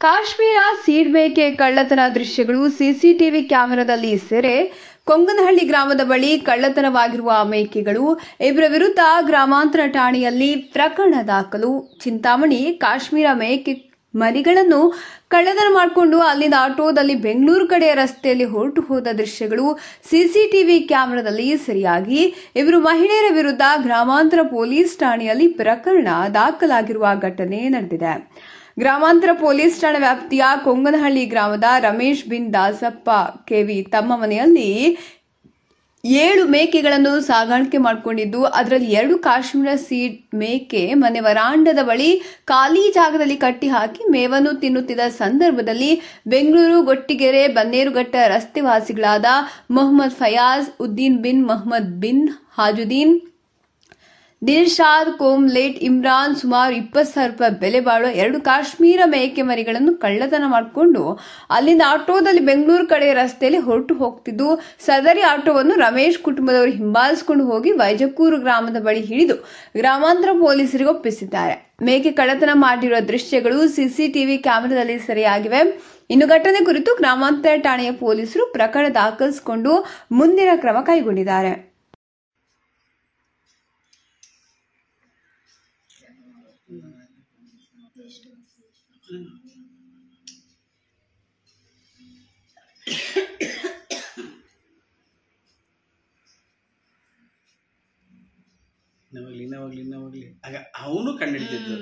Kashmir seed ಮೇಕೆ ಕಳ್ಳತನ ದೃಶ್ಯಗಳು ಸಿಸಿಟಿವಿ ಕ್ಯಾಮೆರಾದಲ್ಲಿ ಸೆರೆ. ಕೊಂಗನಹಳ್ಳಿ ಗ್ರಾಮದ ಬಳಿ ಕಳ್ಳತನವಾಗಿರುವ ಮೇಕೆಗಳು. ಇವರ ವಿರುದ್ಧ ಗ್ರಾಮಾಂತರ ಠಾಣೆಯಲ್ಲಿ ಪ್ರಕರಣ ದಾಖಲು. ಚಿಂತಾಮಣಿ ಕಾಶ್ಮೀರ ಮೇಕೆ ಮರಿಗಳನ್ನು ಕಳ್ಳತನ ಮಾಡಿಕೊಂಡು ಅಲ್ಲಿಂದ ಆಟೋದಲ್ಲಿ ಬೆಂಗಳೂರು ಕಡೆಯ ರಸ್ತೆಯಲ್ಲಿ ಹೊರಟು ಹೋದ ದೃಶ್ಯಗಳು ಸಿಸಿಟಿವಿ ಕ್ಯಾಮೆರಾದಲ್ಲಿ ಸೆರೆಯಾಗಿ ಇವರು ಮಹಿಳೆಯರ ವಿರುದ್ಧ ಗ್ರಾಮಾಂತರ ಪೊಲೀಸ್ ಠಾಣೆಯಲ್ಲಿ ಪ್ರಕರಣ ದಾಖಲಾಗಿರುವ ಘಟನೆ ನಡೆದಿದೆ. ಗ್ರಾಮಾಂತರ ಪೊಲೀಸ್ ಠಾಣೆ ವ್ಯಾಪ್ತಿಯ ಕೊಂಗನಹಳ್ಳಿ ಗ್ರಾಮದ ರಮೇಶ್ ಬಿನ್ ದಾಸಪ್ಪ ಕೆವಿ ತಮ್ಮ ಮನೆಯಲ್ಲಿ 7 ಮೇಕೆಗಳನ್ನು ಸಾಗಾಣಿಕೆ ಮಾಡಿಕೊಂಡಿದ್ದು, ಅದರಲ್ಲಿ 2 ಕಾಶ್ಮೀರ ಸೀಡ್ ಮೇಕೆ ಮನೆ ವರಾಂಡದ ಬಳಿ ಖಾಲಿ ಜಾಗದಲ್ಲಿ ಕಟ್ಟಿ ಹಾಕಿ ಮೇವನ್ನು ತಿನ್ನುತ್ತಿದ್ದ ಸಂದರ್ಭದಲ್ಲಿ ಬೆಂಗಳೂರು ಗೊಟ್ಟಿಗೆರೆ ಬನ್ನೇರುಘಟ್ಟ ರಸ್ತೆ ವಾಸಿಗಳಾದ ಮೊಹಮ್ಮದ್ ಫಯಾಜ್ ಉದ್ದೀನ್ ಬಿನ್ ಮೊಹಮ್ಮದ್ ಬಿನ್ ಹಾಜುದ್ದೀನ್ ದಿಲ್ಶಾದ್ ಕೋಮ್ಲೇಟ್ ಇಮ್ರಾನ್ ಸುಮಾರು 20,000 ರೂಪಾಯಿ ಬೆಲೆ ಬಾಳುವ 2 ಕಾಶ್ಮೀರ ಮೇಕೆ ಮರಿಗಳನ್ನು ಕಳ್ಳತನ ಮಾಡಿಕೊಂಡು ಅಲ್ಲಿಂದ ಆಟೋದಲ್ಲಿ ಬೆಂಗಳೂರು ಕಡೆ ರಸ್ತೆಯಲ್ಲಿ ಹೊರಟು ಹೋಗ್ತಿದ್ದು, ಸದರಿ ಆಟೋವನ್ನು ರಮೇಶ್ ಕುಟುಂಬದವರು ಹಿಂಬಾಲಿಸಿಕೊಂಡು ಹೋಗಿ ವೈಜಕೂರು ಗ್ರಾಮದ ಬಳಿ ಹಿಡಿದು ಗ್ರಾಮಾಂತರ ಪೊಲೀಸರಿಗೆ ಒಪ್ಪಿಸಿದ್ದಾರೆ. ಮೇಕೆ ಕಳ್ಳತನ ಮಾಡಿರುವ ದೃಶ್ಯಗಳು ಸಿಸಿಟಿವಿ ಕ್ಯಾಮೆರಾದಲ್ಲಿ ಸೆರೆಯಾಗಿವೆ. ಇನ್ನು ಘಟನೆ ಕುರಿತು ಗ್ರಾಮಾಂತರ ಠಾಣೆಯ ಪೊಲೀಸರು ಪ್ರಕರಣ ದಾಖಲಿಸಿಕೊಂಡು ಮುಂದಿನ ಕ್ರಮ ಕೈಗೊಂಡಿದ್ದಾರೆ. ನವಾಗ್ಲಿ ಆಗ ಅವನು ಕಂಡಿಡ್ತಿದ್ದು